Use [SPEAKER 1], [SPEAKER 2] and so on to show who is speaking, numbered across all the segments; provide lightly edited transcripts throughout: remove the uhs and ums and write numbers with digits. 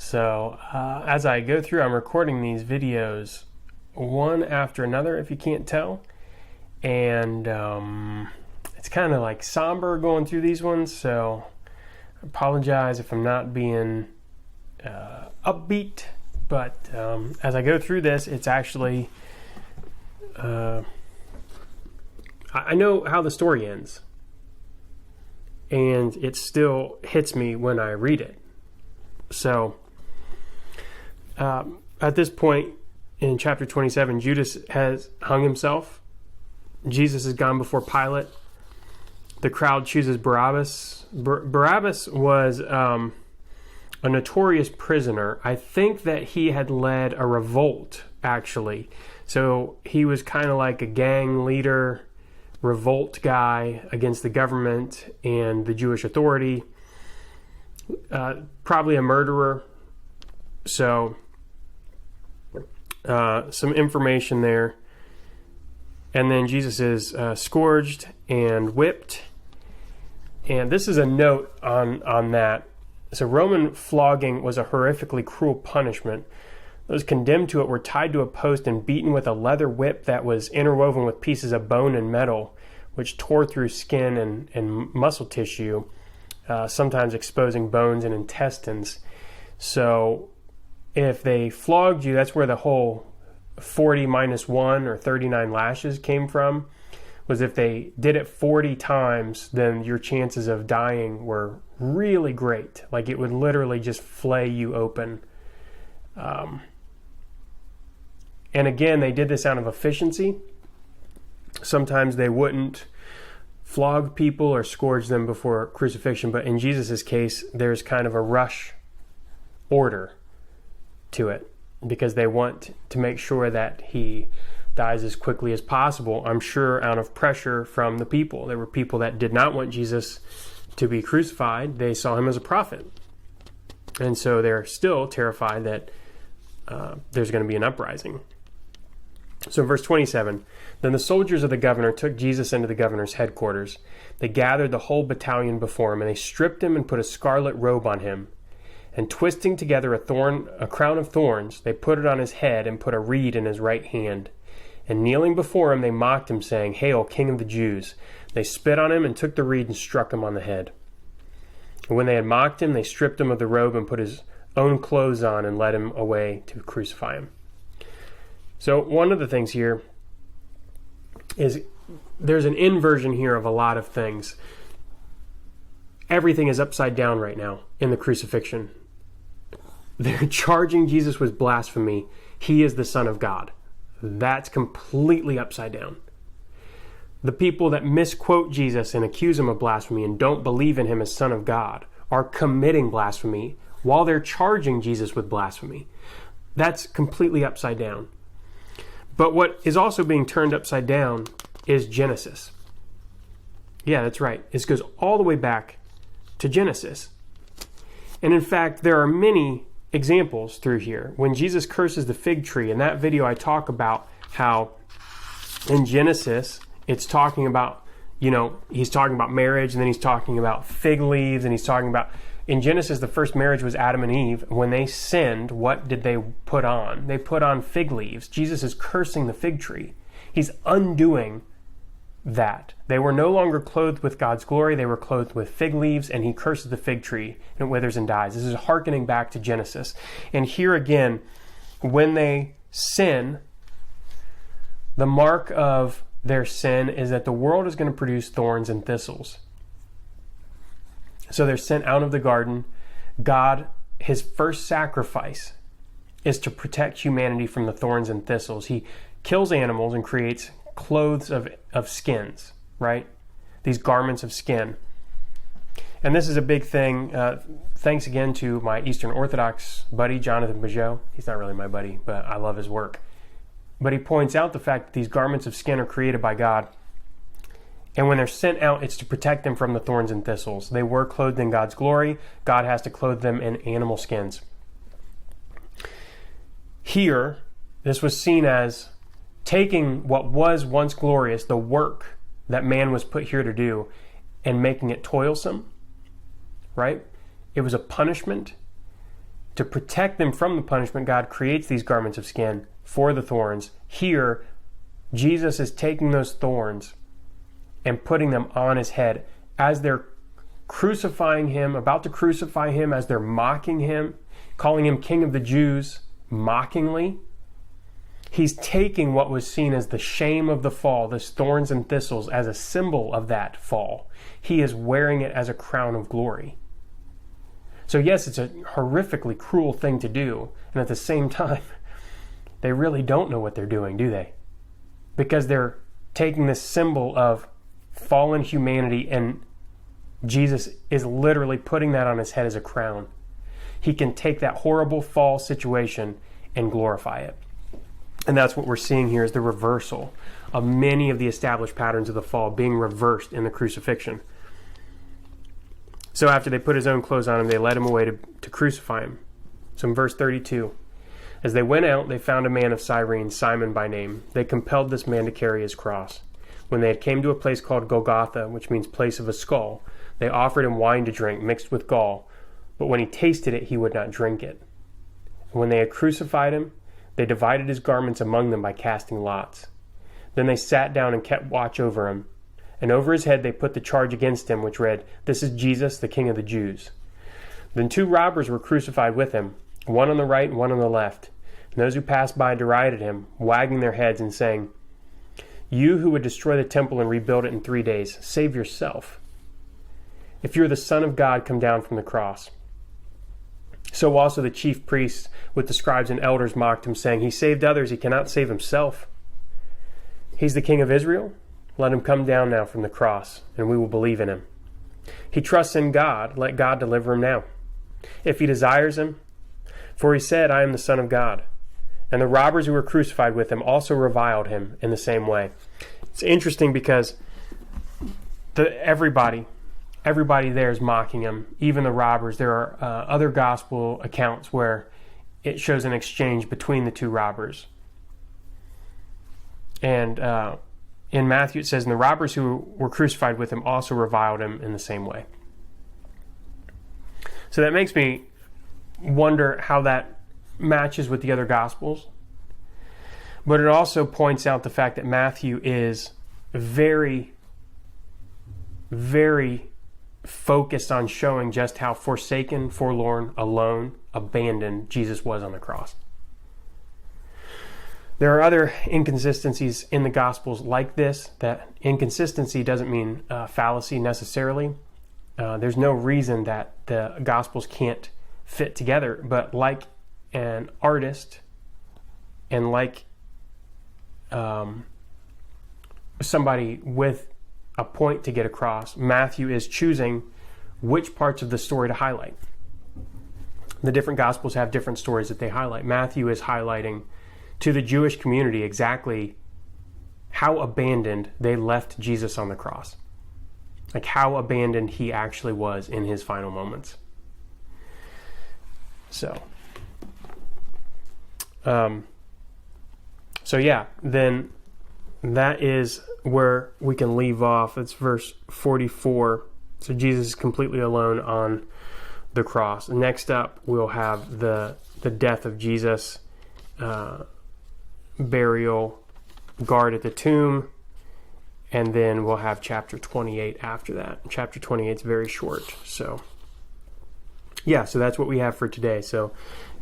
[SPEAKER 1] So as I go through, I'm recording these videos one after another, if you can't tell. And it's kind of like somber going through these ones, so I apologize if I'm not being upbeat. But as I go through this, it's actually... I know how the story ends. And it still hits me when I read it. So, at this point in chapter 27, Judas has hung himself. Jesus has gone before Pilate. The crowd chooses Barabbas. Barabbas was a notorious prisoner. I think that he had led a revolt, actually. So he was kind of like a gang leader, revolt guy against the government and the Jewish authority. Probably a murderer. So some information there. And then Jesus is scourged and whipped. And this is a note on that. So Roman flogging was a horrifically cruel punishment. Those condemned to it were tied to a post and beaten with a leather whip that was interwoven with pieces of bone and metal, which tore through skin and muscle tissue, sometimes exposing bones and intestines. So if they flogged you, that's where the whole 40 minus 1 or 39 lashes came from, was if they did it 40 times, then your chances of dying were really great. Like it would literally just flay you open. And again, they did this out of efficiency. Sometimes they wouldn't flog people or scourge them before crucifixion, but in Jesus' case, there's kind of a rush order to it because they want to make sure that he dies as quickly as possible. I'm sure out of pressure from the people. There were people that did not want Jesus to be crucified. They saw him as a prophet. And so they're still terrified that there's going to be an uprising. So verse 27, then the soldiers of the governor took Jesus into the governor's headquarters. They gathered the whole battalion before him, and they stripped him and put a scarlet robe on him. And twisting together a crown of thorns, they put it on his head and put a reed in his right hand. And kneeling before him, they mocked him, saying, "Hail, King of the Jews!" They spit on him and took the reed and struck him on the head. And when they had mocked him, they stripped him of the robe and put his own clothes on and led him away to crucify him. So one of the things here is there's an inversion here of a lot of things. Everything is upside down right now in the crucifixion. They're charging Jesus with blasphemy. He is the Son of God. That's completely upside down. The people that misquote Jesus and accuse him of blasphemy and don't believe in him as Son of God are committing blasphemy while they're charging Jesus with blasphemy. That's completely upside down. But what is also being turned upside down is Genesis. Yeah, that's right. This goes all the way back to Genesis. And in fact, there are many examples through here. When Jesus curses the fig tree, in that video I talk about how in Genesis, it's talking about, he's talking about marriage, and then he's talking about fig leaves, and he's talking about, in Genesis, the first marriage was Adam and Eve. When they sinned, what did they put on? They put on fig leaves. Jesus is cursing the fig tree. He's undoing that. They were no longer clothed with God's glory. They were clothed with fig leaves, and he curses the fig tree, and it withers and dies. This is hearkening back to Genesis. And here again, when they sin, the mark of their sin is that the world is going to produce thorns and thistles. So they're sent out of the garden. God, his first sacrifice is to protect humanity from the thorns and thistles. He kills animals and creates clothes of skins, right? These garments of skin. And this is a big thing. Thanks again to my Eastern Orthodox buddy, Jonathan Bajeau. He's not really my buddy, but I love his work. But he points out the fact that these garments of skin are created by God. And when they're sent out, it's to protect them from the thorns and thistles. They were clothed in God's glory. God has to clothe them in animal skins. Here, this was seen as taking what was once glorious, the work that man was put here to do, and making it toilsome, right? It was a punishment to protect them from the punishment, God creates these garments of skin for the thorns. Here, Jesus is taking those thorns and putting them on his head as they're crucifying him, about to crucify him, as they're mocking him, calling him King of the Jews mockingly. He's taking what was seen as the shame of the fall, this thorns and thistles, as a symbol of that fall. He is wearing it as a crown of glory. So yes, it's a horrifically cruel thing to do. And at the same time, they really don't know what they're doing, do they? Because they're taking this symbol of fallen humanity, and Jesus is literally putting that on his head as a crown. He can take that horrible fall situation and glorify it. And that's what we're seeing here, is the reversal of many of the established patterns of the fall being reversed in the crucifixion. So after they put his own clothes on him, they led him away to crucify him. So in verse 32, as they went out, they found a man of Cyrene, Simon by name. They compelled this man to carry his cross. When they had came to a place called Golgotha, which means place of a skull, they offered him wine to drink mixed with gall. But when he tasted it, he would not drink it. And when they had crucified him, they divided his garments among them by casting lots. Then they sat down and kept watch over him. And over his head they put the charge against him, which read, "This is Jesus, the King of the Jews." Then 2 robbers were crucified with him, one on the right and one on the left. And those who passed by derided him, wagging their heads and saying, "You who would destroy the temple and rebuild it in 3 days, save yourself. If you are the Son of God, come down from the cross." So also the chief priests with the scribes and elders mocked him, saying, "He saved others, he cannot save himself. He's the King of Israel? Let him come down now from the cross, and we will believe in him. He trusts in God, let God deliver him now, if he desires him. For he said, 'I am the Son of God.'" And the robbers who were crucified with him also reviled him in the same way. It's interesting because everybody there is mocking him, even the robbers. There are other gospel accounts where it shows an exchange between the 2 robbers. And in Matthew it says, "And the robbers who were crucified with him also reviled him in the same way." So that makes me wonder how that matches with the other gospels. But it also points out the fact that Matthew is very, very focused on showing just how forsaken, forlorn, alone, abandoned Jesus was on the cross. There are other inconsistencies in the Gospels like this. That inconsistency doesn't mean fallacy necessarily. There's no reason that the Gospels can't fit together. But like an artist and like somebody with a point to get across, Matthew is choosing which parts of the story to highlight. The different Gospels have different stories that they highlight. Matthew is highlighting to the Jewish community exactly how abandoned they left Jesus on the cross. Like how abandoned he actually was in his final moments. So yeah, then that is where we can leave off. It's verse 44. So Jesus is completely alone on the cross. Next up, we'll have the death of Jesus, burial, guard at the tomb, and then we'll have chapter 28 after that. Chapter 28 is very short. So yeah, so that's what we have for today. So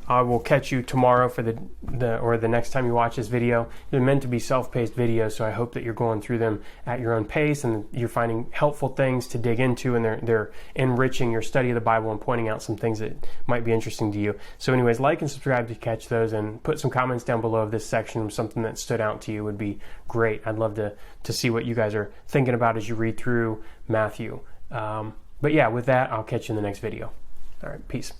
[SPEAKER 1] I will catch you tomorrow for the next time you watch this video. They're meant to be self-paced videos, so I hope that you're going through them at your own pace and you're finding helpful things to dig into, and they're enriching your study of the Bible and pointing out some things that might be interesting to you. So anyways, like and subscribe to catch those, and put some comments down below of this section. Something that stood out to you would be great. I'd love to see what you guys are thinking about as you read through Matthew. But yeah, with that, I'll catch you in the next video. All right, peace.